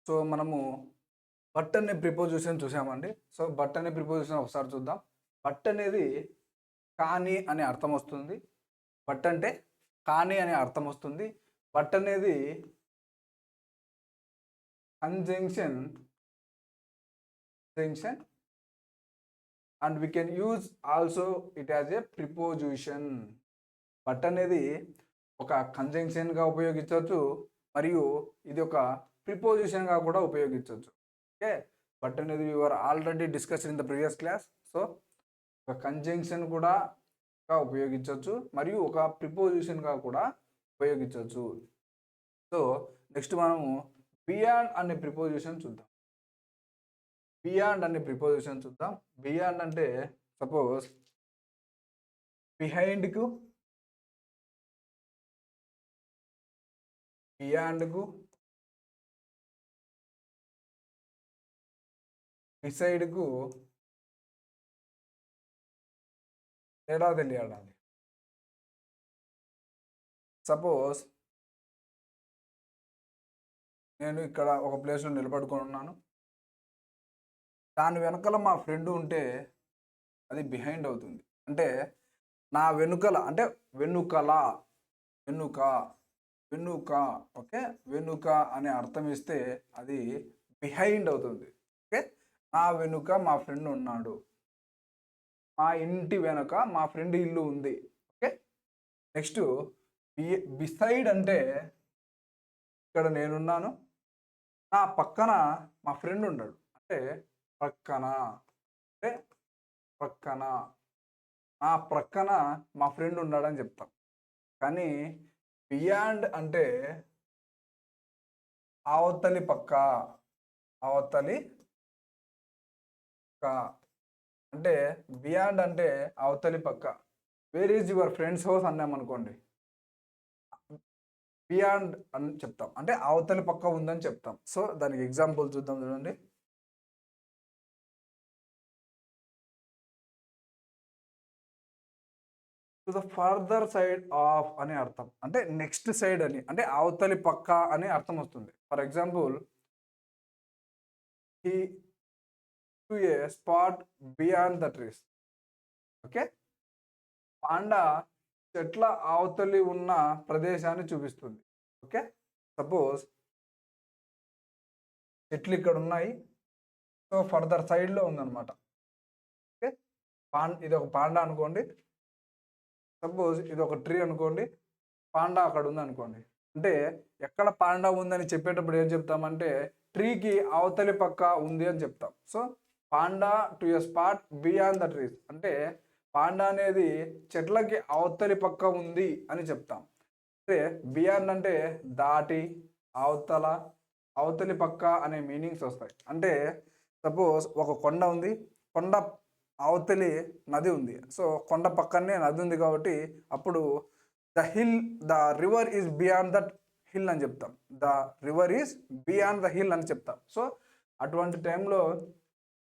So మనము but అనే preposition చూసామండి. సో బట్ అనే ప్రిపోజిషన్ ఒకసారి చూద్దాం. బట్ అనేది కానీ అనే అర్థం వస్తుంది. బట్ అంటే కానీ అనే అర్థం వస్తుంది. బట్ అనేది conjunction and we can use also it as a preposition. But అనేది ఒక కంజంక్షన్గా ఉపయోగించవచ్చు, మరియు ఇది ఒక ప్రిపోజిషన్గా కూడా ఉపయోగించవచ్చు. ఓకే, బట్ అనేది your already discuss in the previous class. So ఒక కంజంక్షన్ కూడా ఉపయోగించవచ్చు, మరియు ఒక ప్రిపోజిషన్గా కూడా ఉపయోగించవచ్చు. సో నెక్స్ట్ మనము బియాండ్ అనే ప్రిపోజిషన్ చూద్దాం. బియాండ్ అనే ప్రిపోజిషన్ చూద్దాం. బియాండ్ అంటే సపోజ్ బిహైండ్కు, బియాండ్కు, బిసైడ్కు తేడా తెలియాలి. సపోజ్ నేను ఇక్కడ ఒక ప్లేస్లో నిలబడుకొని ఉన్నాను, దాని వెనకాల మా ఫ్రెండ్ ఉంటే అది బిహైండ్ అవుతుంది. అంటే నా వెనుకల అంటే వెనుకల, వెనుక, వెనుక, ఓకే, వెనుక అనే అర్థం ఇస్తే అది బిహైండ్ అవుతుంది. ఓకే, నా వెనుక మా ఫ్రెండ్ ఉన్నాడు, మా ఇంటి వెనుక మా ఫ్రెండ్ ఇల్లు ఉంది. ఓకే, నెక్స్ట్ బిసైడ్ అంటే ఇక్కడ నేనున్నాను, నా పక్కన మా ఫ్రెండ్ ఉన్నాడు. అంటే ప్రక్కన, అంటే ప్రక్కన, నా ప్రక్కన మా ఫ్రెండ్ ఉన్నాడని చెప్తాం. కానీ బియాండ్ అంటే అవతలి పక్క, అవతలి పక్క. అంటే బియాండ్ అంటే అవతలి పక్క. Where is your friends house అన్నామనుకోండి, బియాండ్ అని చెప్తాం, అంటే అవతలి పక్క ఉందని చెప్తాం. సో దానికి ఎగ్జాంపుల్ చూద్దాం, చూడండి. To the further side of అనే అర్థం, అంటే నెక్స్ట్ సైడ్ అని, అంటే అవతలి పక్క అనే అర్థం వస్తుంది. For example, he to A spot beyond the trees. Okay, panda చెట్ల అవతలి ఉన్న ప్రదేశాన్ని చూపిస్తుంది. ఓకే, సపోజ్ చెట్లు ఇక్కడ ఉన్నాయి, సో ఫర్దర్ సైడ్లో ఉందన్నమాట. ఓకే, ఇది ఒక పాండా అనుకోండి. సపోజ్ ఇది ఒక ట్రీ అనుకోండి, పాండా అక్కడ ఉంది అనుకోండి. అంటే ఎక్కడ పాండా ఉందని చెప్పేటప్పుడు ఏం చెప్తామంటే ట్రీకి అవతలి పక్క ఉంది అని చెప్తాం. So panda to a spot beyond the trees, అంటే పాండా అనేది చెట్లకి అవతలి పక్క ఉంది అని చెప్తాం. అంటే బియాండ్ అంటే దాటి, అవతల, అవతలి పక్క అనే మీనింగ్స్ వస్తాయి. అంటే సపోజ్ ఒక కొండ ఉంది, కొండ అవతలి నది ఉంది. సో కొండ పక్కనే నది ఉంది కాబట్టి అప్పుడు the river is beyond that hill అని చెప్తాం. The river is beyond the hill అని చెప్తాం. సో అటువంటి టైంలో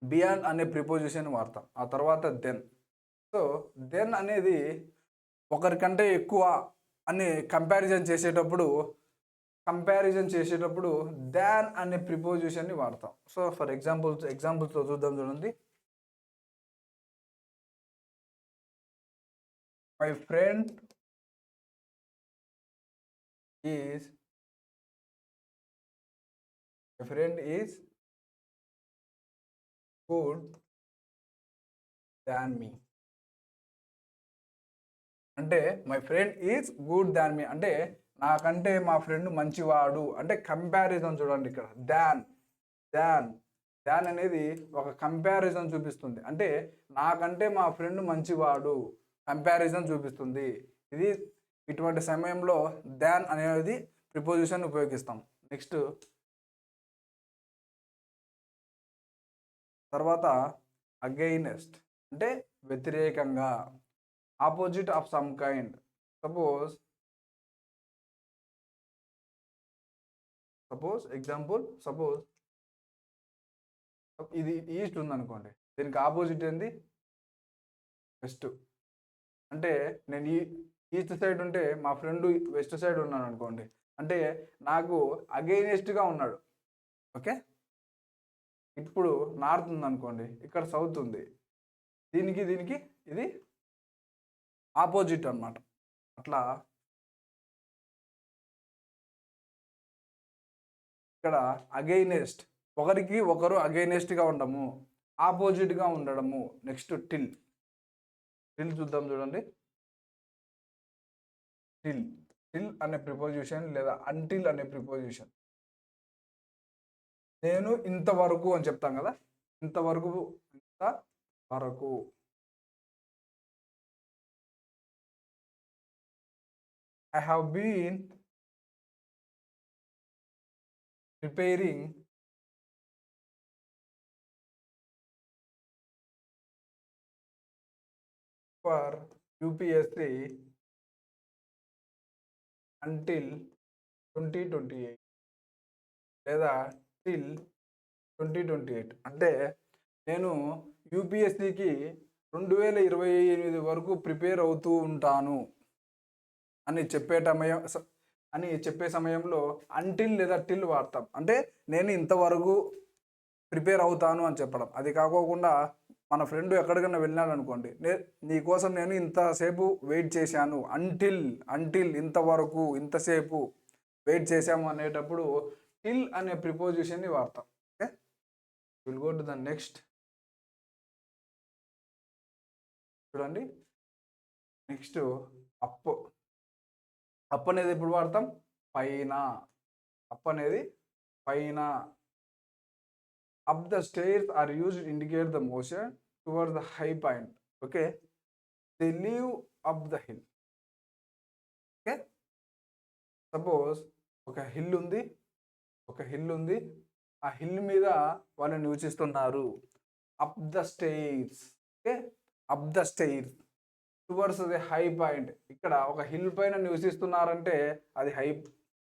బియాండ్ అనే ప్రిపోజిషన్ వాడతాం. ఆ తర్వాత దెన్. సో దెన్ అనేది ఒకరికంటే ఎక్కువ అని కంపారిజన్ చేసేటప్పుడు దాన్ అనే ప్రిపోజిషన్ని వాడతాం. సో ఫర్ ఎగ్జాంపుల్స్తో చూద్దాం, చూడండి. My friend is good than me. అంటే మై ఫ్రెండ్ ఈజ్ గుడ్ దాన్ మీ, అంటే నాకంటే మా ఫ్రెండ్ మంచివాడు. అంటే కంపారిజన్ చూడండి ఇక్కడ, దాన్ అనేది ఒక కంపారిజన్ చూపిస్తుంది. అంటే నాకంటే మా ఫ్రెండ్ మంచివాడు, కంపారిజన్ చూపిస్తుంది. ఇది ఇటువంటి సమయంలో దాన్ అనేది ప్రిపోజిషన్ ఉపయోగిస్తాం. నెక్స్ట్ తర్వాత అగెయినెస్ట్, అంటే వ్యతిరేకంగా, opposite of some kind. Suppose ఇది ఈస్ట్ ఉందనుకోండి, దీనికి ఆపోజిట్ ఏంది? వెస్ట్. అంటే నేను ఈస్ట్ సైడ్ ఉంటే మా ఫ్రెండ్ వెస్ట్ సైడ్ ఉన్నాను అనుకోండి, అంటే నాకు అగెయినెస్ట్గా ఉన్నాడు. ఓకే. ఇప్పుడు నార్త్ ఉందనుకోండి, ఇక్కడ సౌత్ ఉంది. దీనికి ఇది ఆపోజిట్ అనమాట. అట్లా ఇక్కడ అగైనెస్ట్, ఒకరికి ఒకరు అగైనెస్ట్గా ఉండము, ఆపోజిట్గా ఉండడము. నెక్స్ట్ టిల్ చూద్దాం చూడండి. టిల్ అనే ప్రిపోజిషన్ లేదా అంటిల్ అనే ప్రిపోజిషన్. నేను ఇంతవరకు అని చెప్తాం కదా, ఇంతవరకు I have been preparing for UPSC until 2028 లేదా till 2028. అంటే నేను యూపీఎస్సికి 2028 వరకు ప్రిపేర్ అవుతూ ఉంటాను అని చెప్పే సమయంలో అంటిల్ లేదా టిల్ వాడతాం. అంటే నేను ఇంతవరకు ప్రిపేర్ అవుతాను అని చెప్పడం. అది కాకోకుండా మన ఫ్రెండ్ ఎక్కడికైనా వెళ్ళినాడు అనుకోండి, నీకోసం నేను ఇంతసేపు వెయిట్ చేశాను, అంటిల్ ఇంతవరకు ఇంతసేపు వెయిట్ చేశాము అనేటప్పుడు టిల్ అనే ప్రిపోజిషన్ని వాడతాం. Okay, will go to the next. చూడండి, నెక్స్ట్ అప్ అనేది ఎప్పుడు వాడతాం? పైన. అప్ అనేది పైన. Up the stairs are used indicate the motion towards the high point. Okay, they leave up the hill. Okay, suppose ఒక హిల్ ఉంది, ఆ హిల్ మీద వాళ్ళు నివసిస్తున్నారు. Up the stairs. Okay, up the stairs towards the high point. ఇక్కడ ఒక hill పైన నివసిస్తున్నారంటే అది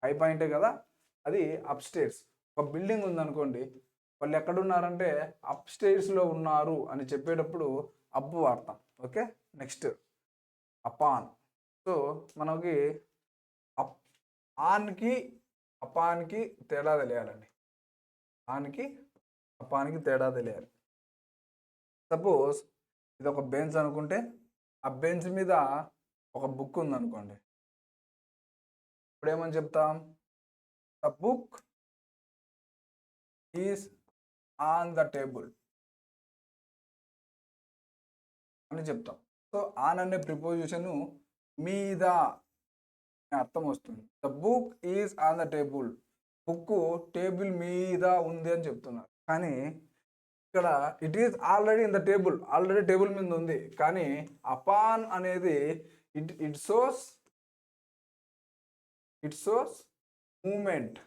హై పాయింటే కదా, అది అప్ స్టేర్స్. ఒక బిల్డింగ్ ఉందనుకోండి, వాళ్ళు ఎక్కడున్నారంటే అప్ స్టేర్స్లో ఉన్నారు అని చెప్పేటప్పుడు అప్ వాడతాం. Okay, next upon. సో మనకి ఆన్కి అపాన్కి తేడా తెలియాలండి. ఆన్కి అపాన్కి తేడా తెలియాలి. సపోజ్ ఇది ఒక బెంచ్ అనుకుంటే, ఆ బెంచ్ మీద ఒక బుక్ ఉందనుకోండి, ఇప్పుడు ఏమని చెప్తాం? The book is on the table అని చెప్తాం. సో ఆన్ అనే ప్రిపోజిషన్ మీద అర్థం వస్తుంది. The book is on the table, book table మీద ఉంది అని చెప్తున్నారు. కానీ ఇక్కడ it is already in the table, already table మీద ఉంది. కానీ అపాన్ అనేది ఇట్ షోస్ మూమెంట్.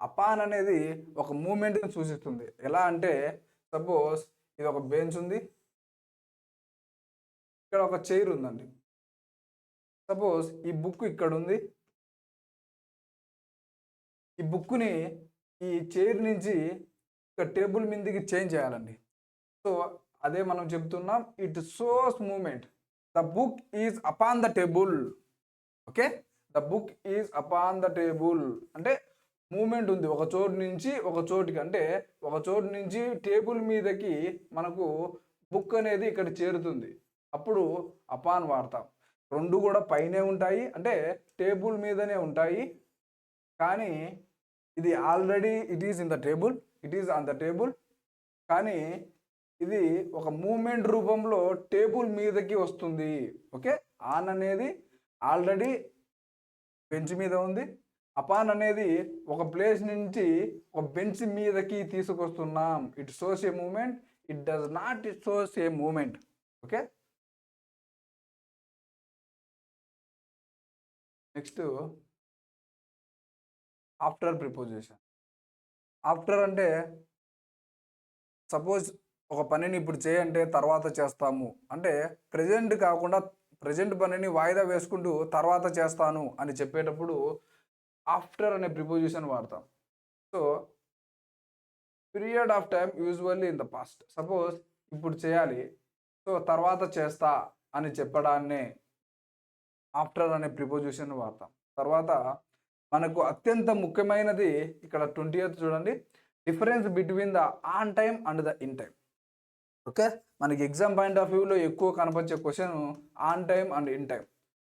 అపాన్ అనేది ఒక మూమెంట్ని సూచిస్తుంది. ఎలా అంటే, సపోజ్ ఇది ఒక బెంచ్ ఉంది, ఇక్కడ ఒక చైర్ ఉందండి. సపోజ్ ఈ బుక్ ఇక్కడ ఉంది, ఈ బుక్ని ఈ చైర్ నుంచి ఇక్కడ టేబుల్ మీదకి చేంజ్ చేయాలండి. సో అదే మనం చెప్తున్నాం, it shows moment. The book is upon the table. Okay, the book is upon the table అంటే మూమెంట్ ఉంది ఒక చోటు నుంచి ఒక చోటుకి. అంటే ఒక చోటు నుంచి టేబుల్ మీదకి మనకు బుక్ అనేది ఇక్కడ చేరుతుంది, అప్పుడు అపాన్ వాడతాం. రెండు కూడా పైనే ఉంటాయి, అంటే టేబుల్ మీదనే ఉంటాయి. కానీ ఇది already it is on the table. కానీ ఇది ఒక మూమెంట్ రూపంలో టేబుల్ మీదకి వస్తుంది. ఓకే, ఆన్ అనేది ఆల్రెడీ బెంచ్ మీద ఉంది, అపాన్ అనేది ఒక ప్లేస్ నుంచి ఒక బెంచ్ మీదకి తీసుకొస్తున్నాం. It shows a moment, it does not shows a moment. Okay, next after preposition. After అంటే, సపోజ్ ఒక పనిని ఇప్పుడు చేయంటే తర్వాత చేస్తాము అంటే, ప్రజెంట్ కాకుండా ప్రజెంట్ పనిని వాయిదా వేసుకుంటూ తర్వాత చేస్తాను అని చెప్పేటప్పుడు ఆఫ్టర్ అనే ప్రిపోజిషన్ వాడతాం. So period of time usually in the past. Suppose ఇప్పుడు చేయాలి, సో తర్వాత చేస్తా అని చెప్పడాన్నే ఆఫ్టర్ అనే ప్రిపోజిషన్ వాడతాం. తర్వాత మనకు అత్యంత ముఖ్యమైనది ఇక్కడ 20th చూడండి, difference between the on time and the in time. Okay, మనకి ఎగ్జామ్ పాయింట్ ఆఫ్ వ్యూలో ఎక్కువ కనపరిచే question on time and in time.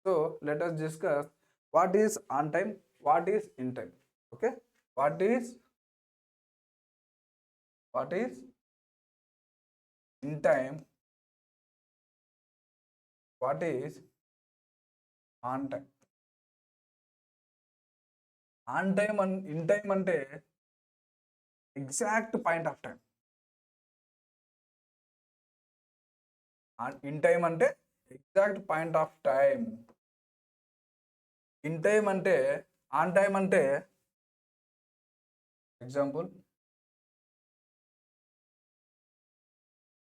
So let us discuss what is on time, what is in time. Okay, what is in time, what is on time. On time and in time అంటే exact point of time. In time అంటే exact point of time. In time అంటే, on time అంటే example,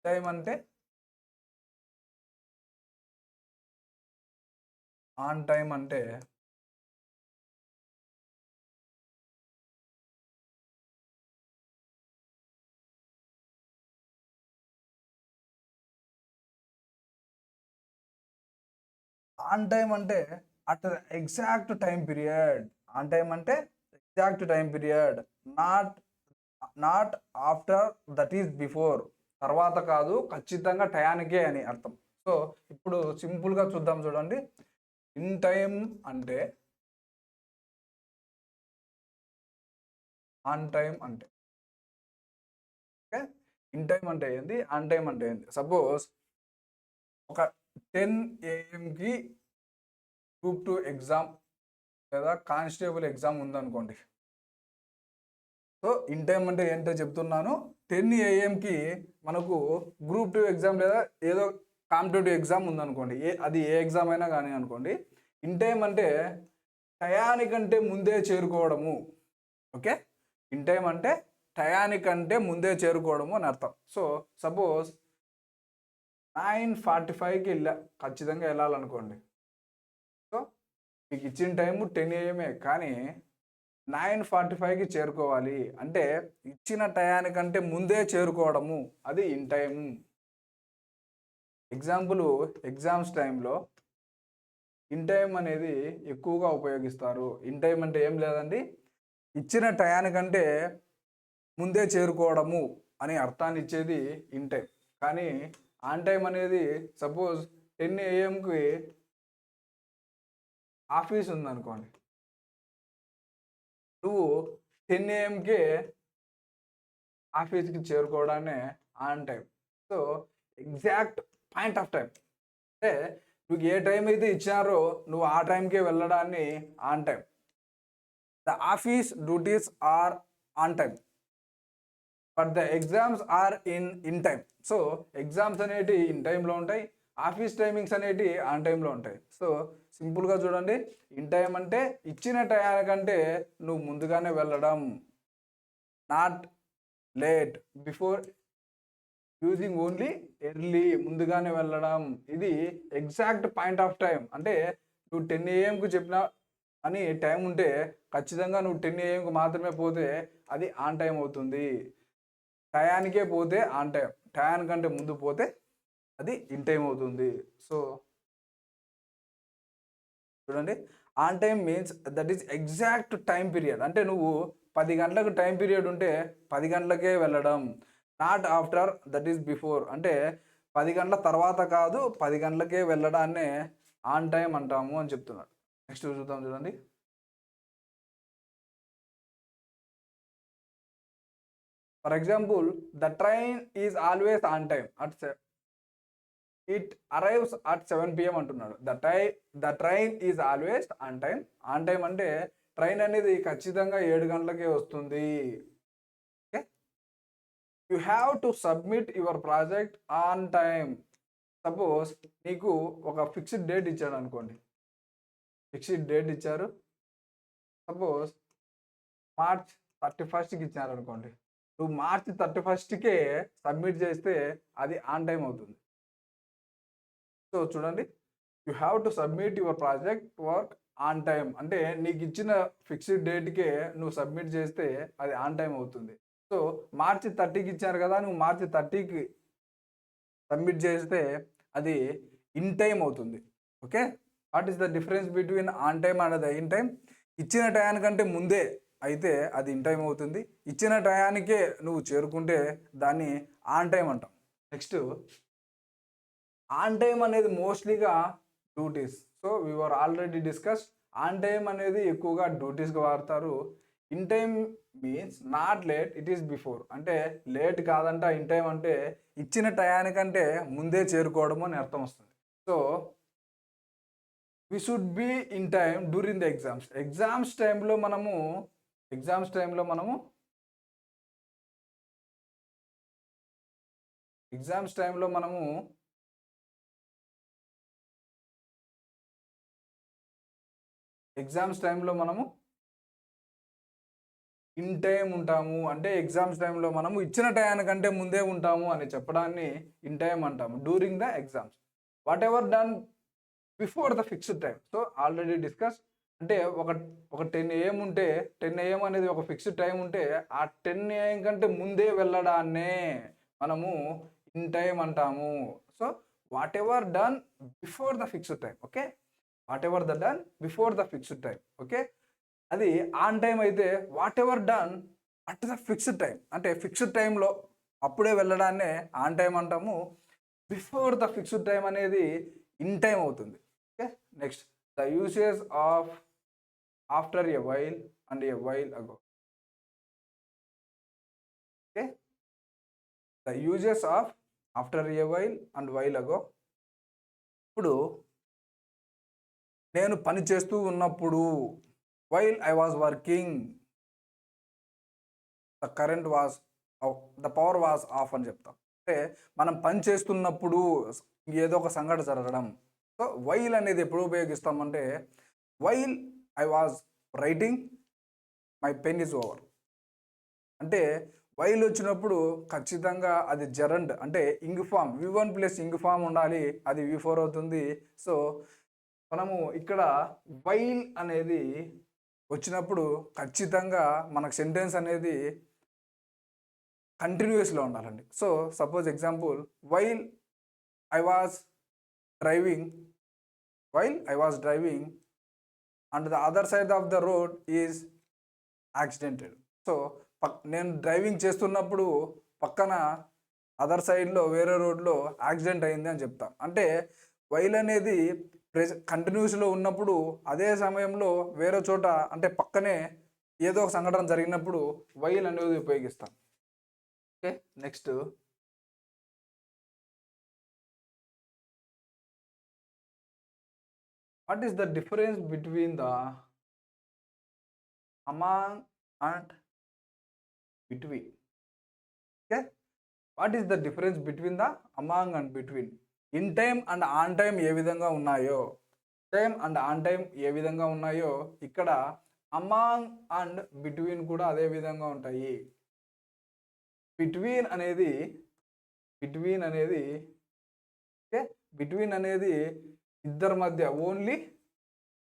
time అంటే on time అంటే on time అంటే at exact time period. On time అంటే exact time period, not after, that is before. తర్వాత కాదు, ఖచ్చితంగా టయానికే అని అర్థం. సో ఇప్పుడు సింపుల్గా చూద్దాం చూడండి. ఇన్ టైం అంటే, ఆన్ టైం అంటే, ఓకే, ఇన్ టైం అంటే ఏంది, ఆన్ టైం అంటే ఏంది. సపోజ్ ఒక 10 AM గ్రూప్ 2 ఎగ్జామ్ లేదా కానిస్టేబుల్ ఎగ్జామ్ ఉందనుకోండి. సో ఇన్ టైం అంటే ఏంటో చెప్తున్నాను. 10 AM మనకు గ్రూప్ 2 ఎగ్జామ్ లేదా ఏదో కాంపిటేటివ్ ఎగ్జామ్ ఉందనుకోండి, అది ఏ ఎగ్జామ్ అయినా కానీ అనుకోండి. ఇన్ టైం అంటే టయానికంటే ముందే చేరుకోవడము. ఓకే, ఇన్ టైం అంటే టయానికంటే ముందే చేరుకోవడము అని అర్థం. సో సపోజ్ 9:45 ఖచ్చితంగా వెళ్ళాలనుకోండి. సో మీకు ఇచ్చిన టైము 10 AM, కానీ 9:45 చేరుకోవాలి అంటే ఇచ్చిన టయానికంటే ముందే చేరుకోవడము, అది ఇన్ టైము. ఎగ్జాంపుల్, ఎగ్జామ్స్ టైంలో ఇన్ టైం అనేది ఎక్కువగా ఉపయోగిస్తారు. ఇన్ టైం అంటే ఏం లేదండి, ఇచ్చిన టయానికంటే ముందే చేరుకోవడము అని అర్థాన్ని ఇచ్చేది ఇన్ టైం. కానీ ఆన్ టైం అనేది సపోజ్ 10 AM ఆఫీస్ ఉందనుకోండి, నువ్వు 10 AM ఆఫీస్కి చేరుకోవడాన్ని on time. So exact point of time అంటే నువ్వు ఏ టైం అయితే ఇచ్చారో నువ్వు ఆ టైంకే వెళ్ళడాన్ని on time. The office duties are on time, but the exams are in time. So exams అనేటివి ఇన్ టైంలో ఉంటాయి, ఆఫీస్ టైమింగ్స్ అనేటివి ఆన్ టైంలో ఉంటాయి. సో సింపుల్గా చూడండి, ఇన్ టైం అంటే ఇచ్చిన టయానికంటే నువ్వు ముందుగానే వెళ్ళడం, not late, before using only early, ముందుగానే వెళ్ళడం. ఇది ఎగ్జాక్ట్ పాయింట్ ఆఫ్ టైం. అంటే నువ్వు 10 AM చెప్పిన అని టైం ఉంటే ఖచ్చితంగా నువ్వు 10 AM మాత్రమే పోతే అది ఆన్ టైం అవుతుంది. టయానికే పోతే ఆన్ టైం, టయానికంటే ముందు పోతే అది ఇన్ టైం అవుతుంది. సో చూడండి, on time means that is exact time period. అంటే నువ్వు 10 గంటలకు టైం పీరియడ్ ఉంటే 10 గంటలకే వెళ్ళడం. Not after, that is before. అంటే 10 గంటల తర్వాత కాదు, 10 గంటలకే వెళ్ళడాన్నే ఆన్ టైం అంటాము అని చెప్తున్నాడు. నెక్స్ట్ చూద్దాం చూడండి. For example, the train is always on time it arrives at 7 PM అంటున్నాడు. The train is always on time. On time అంటే ట్రైన్ అనేది ఖచ్చితంగా 7 గంటలకే వస్తుంది. Okay, you have to submit your project on time. Suppose నీకు ఒక fixed date ఇచ్చాడు అనుకోండి, ఫిక్స్డ్ డేట్ ఇచ్చారు, సపోజ్ March 31st ఇచ్చారు అనుకోండి. నువ్వు March 31st సబ్మిట్ చేస్తే అది ఆన్ టైం అవుతుంది. సో చూడండి, you have to submit your project work on time అంటే నీకు ఇచ్చిన ఫిక్స్డ్ డేట్కే నువ్వు సబ్మిట్ చేస్తే అది ఆన్ టైం అవుతుంది. సో March 30 ఇచ్చారు కదా, నువ్వు March 30 సబ్మిట్ చేస్తే అది ఇన్ టైం అవుతుంది. Okay, what is the difference between on time and the in time? ఇచ్చిన టయానికంటే ముందే అయితే అది ఇన్ టైం అవుతుంది. ఇచ్చిన టయానికే నువ్వు చేరుకుంటే దాన్ని ఆన్ టైం అంటాం. నెక్స్ట్ ఆన్ టైం అనేది మోస్ట్లీగా duties. So we were already discuss. On time అనేది ఎక్కువగా డ్యూటీస్గా వాడతారు. In time means not late, it is before. అంటే లేట్ కాదంట. ఇన్ టైం అంటే ఇచ్చిన టయానికంటే ముందే చేరుకోవడం అని అర్థం వస్తుంది. So we should be in time during the exams. Exams టైంలో మనము ఎగ్జామ్స్ టైంలో మనము ఇన్ టైం ఉంటాము. అంటే ఎగ్జామ్స్ టైంలో మనము ఇచ్చిన టయానికంటే ముందే ఉంటాము అని చెప్పడాన్ని ఇన్ టైం అంటాము during the exams. What ever done before the fixed time. So already discuss. అంటే ఒక 10 AM ఉంటే 10 AM అనేది ఒక ఫిక్స్డ్ టైం ఉంటే ఆ 10 AM కంటే ముందే వెళ్ళడాన్నే మనము ఇన్ టైం అంటాము. So whatever done before the fixed time. Okay, whatever the done before the fixed time. Okay, అది ఆన్ టైం అయితే whatever done at the fixed time. అంటే ఫిక్స్డ్ టైంలో అప్పుడే వెళ్ళడాన్నే ఆన్ టైం అంటాము. Before the fixed time అనేది in time అవుతుంది. Okay, next the usage of after a while and a while ago. Okay, the usages of after a while and while అగో. ఇప్పుడు నేను పని చేస్తూ ఉన్నప్పుడు, while I was working, the current was the power was of అని చెప్తాం. అంటే మనం పని చేస్తున్నప్పుడు ఏదో ఒక సంఘటన జరగడం. సో వైల్ అనేది ఎప్పుడు ఉపయోగిస్తామంటే, while I was writing my pen is over. అంటే వైల్ వచ్చినప్పుడు ఖచ్చితంగా అది జెరండ్ అంటే ing form, V1 plus ing form ఉండాలి, అది V4 అవుతుంది. సో మనము ఇక్కడ వైల్ అనేది వచ్చినప్పుడు ఖచ్చితంగా మనకు సెంటెన్స్ అనేది కంటిన్యూస్లో ఉండాలండి. So suppose example, while I was driving and the other side of the road is యాక్సిడెంటెడ్. So నేను డ్రైవింగ్ చేస్తున్నప్పుడు పక్కన అదర్ సైడ్లో వేరే రోడ్లో యాక్సిడెంట్ అయింది అని చెప్తాం. అంటే వైల్ అనేది కంటిన్యూస్లో ఉన్నప్పుడు అదే సమయంలో వేరే చోట అంటే పక్కనే ఏదో ఒక సంఘటన జరిగినప్పుడు వైల్ అనేది ఉపయోగిస్తాం. Okay, next what is the difference between the among and between? Okay, what is the difference between the among and between? In time and on time ఏ విధంగా ఉన్నాయో, ఇక్కడ అమాంగ్ అండ్ బిట్వీన్ కూడా అదే విధంగా ఉంటాయి. బిట్వీన్ అనేది ఇద్దరి మధ్య, ఓన్లీ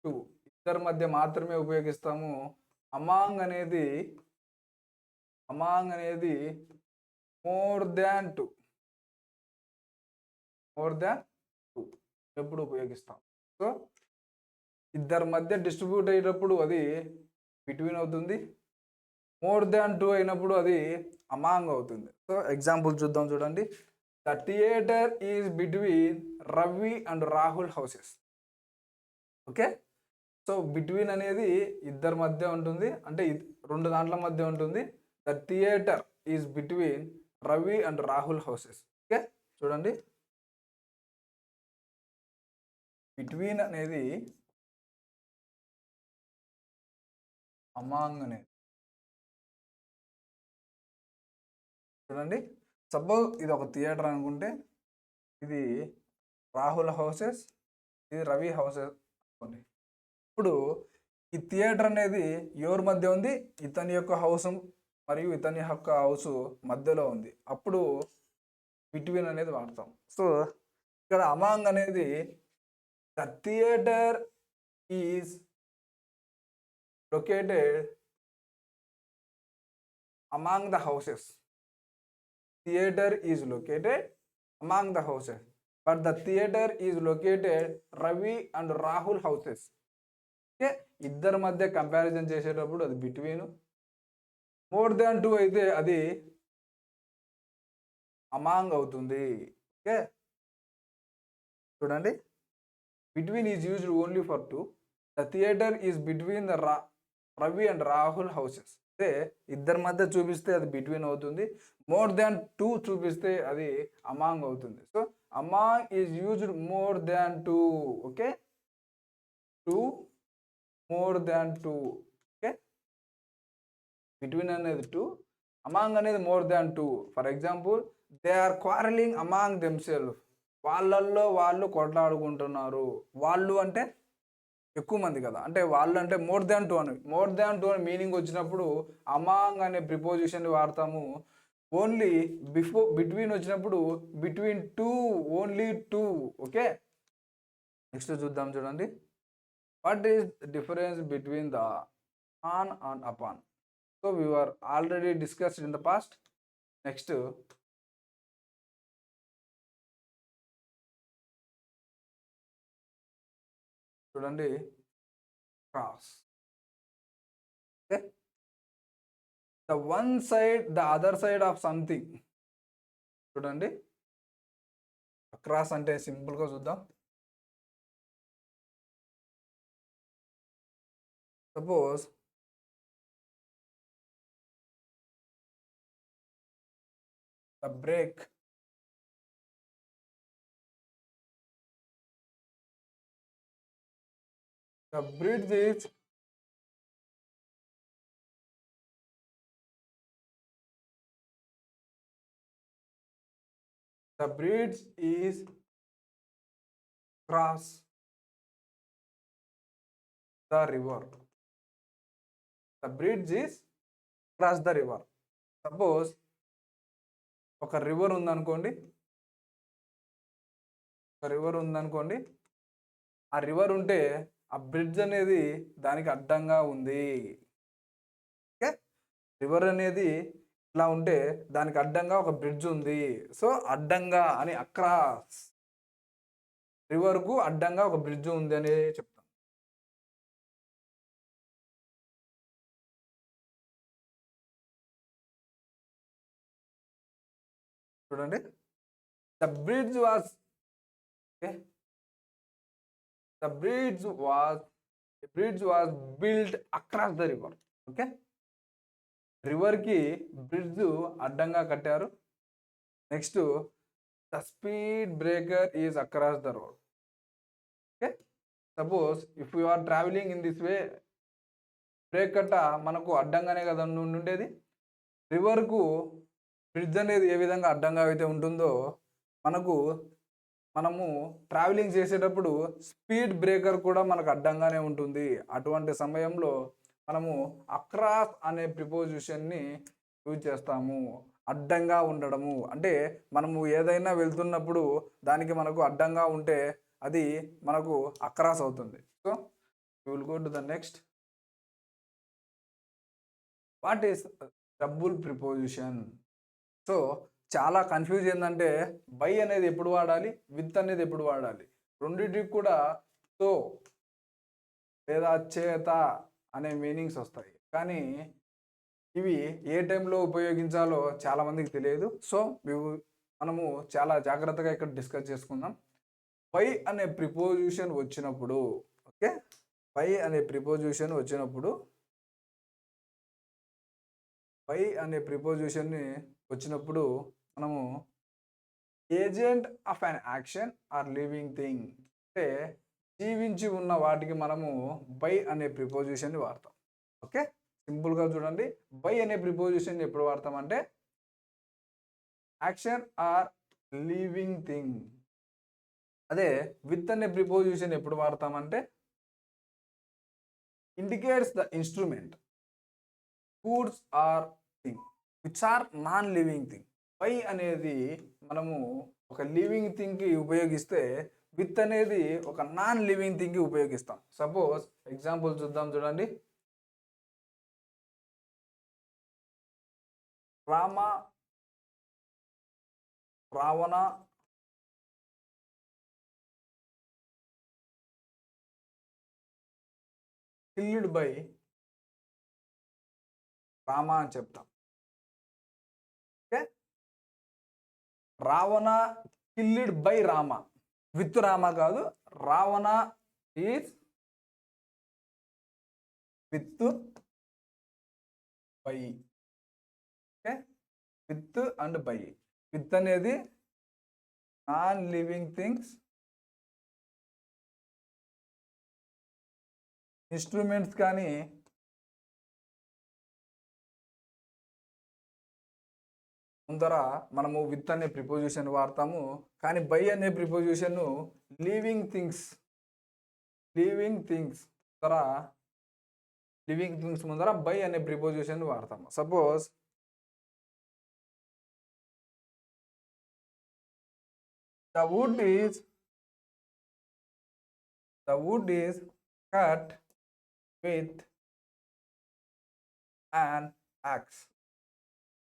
2 ఇద్దరి మధ్య మాత్రమే ఉపయోగిస్తాము. అమాంగ్ అనేది మోర్ దాన్ 2 ఎప్పుడు ఉపయోగిస్తాం. సో ఇద్దరి మధ్య డిస్ట్రిబ్యూట్ అయ్యేటప్పుడు అది బిట్వీన్ అవుతుంది, మోర్ దాన్ 2 అయినప్పుడు అది అమాంగ్ అవుతుంది. సో ఎగ్జాంపుల్ చూద్దాం, చూడండి. The theatre is between Ravi and Rahul houses. Okay, so between అనేది ఇద్దరి మధ్య ఉంటుంది, అంటే 2 దాంట్ల మధ్య ఉంటుంది. The theatre is between Ravi and Rahul houses. Okay, చూడండి, బిట్వీన్ అనేది అమాంగ్ అనేది. చూడండి, సపోజ్ ఇది ఒక థియేటర్ అనుకుంటే, ఇది రాహుల్ హౌసెస్, ఇది రవి హౌసెస్ అనుకోండి. ఇప్పుడు ఈ థియేటర్ అనేది ఎవరి మధ్య ఉంది? ఇతని యొక్క హౌస్ మరియు ఇతని యొక్క హౌస్ మధ్యలో ఉంది. అప్పుడు బిట్వీన్ అనేది వాడతాం. సో ఇక్కడ అమాంగ్ అనేది the theatre is located among the houses. Theater is located among the houses, but the theater is located Ravi and Rahul houses. Okay, ఇద్దరి మధ్య కంపారిజన్ చేసేటప్పుడు అది బిట్వీన్. మోర్ దాన్ 2 అయితే అది అమాంగ్ అవుతుంది. ఓకే, చూడండి, between is used only for 2. The theatre is between the Ravi and Rahul houses. అంటే ఇద్దరి మధ్య చూపిస్తే అది బిట్వీన్ అవుతుంది. మోర్ దాన్ 2 చూపిస్తే అది అమాంగ్ అవుతుంది. So among is used more than 2. Okay, 2 more than 2. Okay, between అనేది 2, అమాంగ్ అనేది more than 2. For example, they are quarrelling among themself. వాళ్ళల్లో వాళ్ళు కొట్లాడుకుంటున్నారు. వాళ్ళు అంటే ఎక్కువ మంది కదా, అంటే వాళ్ళు అంటే మోర్ దాన్ 2 అని. మోర్ దాన్ 2 అని మీనింగ్ వచ్చినప్పుడు అమాంగ్ అనే ప్రిపోజిషన్ వాడతాము. ఓన్లీ బిట్వీన్ వచ్చినప్పుడు బిట్వీన్ 2, ఓన్లీ 2. ఓకే, నెక్స్ట్ చూద్దాం, చూడండి. What is difference between the on and upon? So we were already discussed in the past. Next, చూడండి, cross. Okay, the one side, the other side of something. చూడండి, cross అంటే సింపుల్గా చూద్దాం. Suppose the break the bridge is cross the river. The bridge is cross the river. Suppose ఒక river ఉందనుకోండి, ఆ river ఉంటే ఆ బ్రిడ్జ్ అనేది దానికి అడ్డంగా ఉంది. ఓకే, రివర్ అనేది ఇట్లా ఉంటే దానికి అడ్డంగా ఒక బ్రిడ్జ్ ఉంది. సో అడ్డంగా అని, అక్రాస్, రివర్కు అడ్డంగా ఒక బ్రిడ్జ్ ఉంది అని చెప్తాం. చూడండి, the bridge was built across the river. Okay, రివర్కి బ్రిడ్జ్ అడ్డంగా కట్టారు. Next, the speed breaker is across the road. Okay, suppose if you are travelling in this way, brake కట్ట మనకు అడ్డంగానే కదా ఉండేది. రివర్కు బ్రిడ్జ్ అనేది ఏ విధంగా అడ్డంగా అయితే ఉంటుందో, మనము ట్రావెలింగ్ చేసేటప్పుడు స్పీడ్ బ్రేకర్ కూడా మనకు అడ్డంగానే ఉంటుంది. అటువంటి సమయంలో మనము అక్రాస్ అనే ప్రిపోజిషన్ని యూజ్ చేస్తాము. అడ్డంగా ఉండడము అంటే మనము ఏదైనా వెళ్తున్నప్పుడు దానికి మనకు అడ్డంగా ఉంటే అది మనకు అక్రాస్ అవుతుంది. So we will go to the next. What is double preposition? So చాలా కన్ఫ్యూజ్ ఏంటంటే బై అనేది ఎప్పుడు వాడాలి, విత్ అనేది ఎప్పుడు వాడాలి. రెండింటికి కూడా సో లేదా చేత అనే మీనింగ్స్ వస్తాయి. కానీ ఇవి ఏ టైంలో ఉపయోగించాలో చాలామందికి తెలియదు. సో మనము చాలా జాగ్రత్తగా ఇక్కడ డిస్కస్ చేసుకుందాం. బై అనే ప్రిపోజిషన్ వచ్చినప్పుడు, ఓకే, బై అనే ప్రిపోజిషన్ వచ్చినప్పుడు, మనము agent of an action or living thing అంటే జీవించి ఉన్న వాటికి మనము బై అనే ప్రిపోజిషన్ని వాడతాం. ఓకే, సింపుల్గా చూడండి, బై అనే ప్రిపోజిషన్ ఎప్పుడు వాడతామంటే యాక్షన్ ఆర్ లివింగ్ థింగ్. అదే విత్ అనే ప్రిపోజిషన్ ఎప్పుడు వాడతామంటే indicates the instrument, goods or thing which are non living thing. By అనేది మనము ఒక లివింగ్ థింగ్కి ఉపయోగిస్తే విత్ అనేది ఒక నాన్ లివింగ్ థింగ్కి ఉపయోగిస్తాం. సపోజ్ ఎగ్జాంపుల్ చూద్దాం, చూడండి. రావణ కిల్డ్ బై రామ అని చెప్తాం. Okay, Ravana killed by Rama, with Rama కాదు, Ravana is with by. Okay, with and by. With అనేది నాన్ లివింగ్ థింగ్స్, ఇన్స్ట్రుమెంట్స్ కానీ ముందర మనము విత్ అనే ప్రిపోజిషన్ వాడతాము. కానీ బై అనే ప్రిపోజిషన్ లివింగ్ థింగ్స్ ముందర లివింగ్ థింగ్స్ ముందర బై అనే ప్రిపోజిషన్ వాడతాము. Suppose the wood is cut with an axe.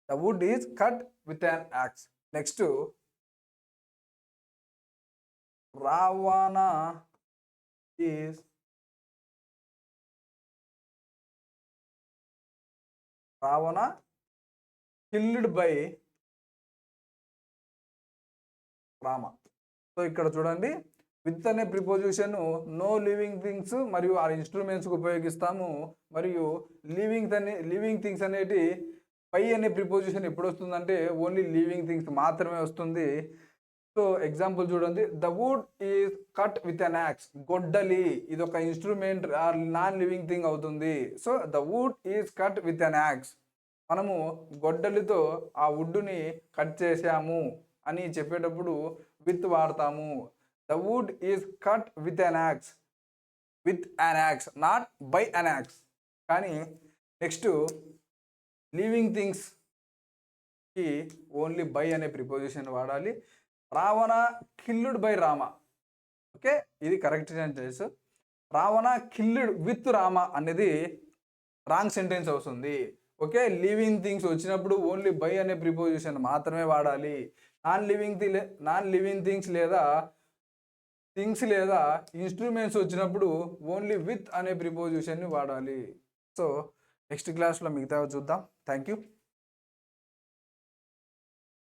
The wood is cut with an axe. Next, Ravana is killed by Rama. So ఇక్కడ చూడండి, విత్ అనే ప్రిపోజిషన్ నో లివింగ్ థింగ్స్ మరియు ఆ ఇన్స్ట్రుమెంట్స్కి ఉపయోగిస్తాము. మరియు లివింగ్ థింగ్స్ అనేటి బై అనే ప్రిపోజిషన్ ఎప్పుడు వస్తుందంటే ఓన్లీ లివింగ్ థింగ్స్ మాత్రమే వస్తుంది. సో ఎగ్జాంపుల్ చూడండి, the wood is cut with an axe. గొడ్డలి ఇది ఒక instrument or non living thing అవుతుంది. So the wood is cut with an axe, మనము గొడ్డలితో ఆ వుడ్ని కట్ చేసాము అని చెప్పేటప్పుడు విత్ వాడతాము. The wood is cut with an axe, not by an axe. కానీ నెక్స్ట్ లివింగ్ థింగ్స్కి ఓన్లీ బై అనే ప్రిపోజిషన్ వాడాలి. Ravana killed by Rama. Okay, ఇది correct sentence. Ravana killed with Rama అనేది రాంగ్ సెంటెన్స్ అవుతుంది. ఓకే, లివింగ్ థింగ్స్ వచ్చినప్పుడు ఓన్లీ బై అనే ప్రిపోజిషన్ మాత్రమే వాడాలి. నాన్ లివింగ్ థింగ్స్ లేదా ఇన్స్ట్రుమెంట్స్ వచ్చినప్పుడు ఓన్లీ విత్ అనే ప్రిపోజిషన్ని వాడాలి. సో నెక్స్ట్ క్లాస్లో మిగతా చూద్దాం. Thank you.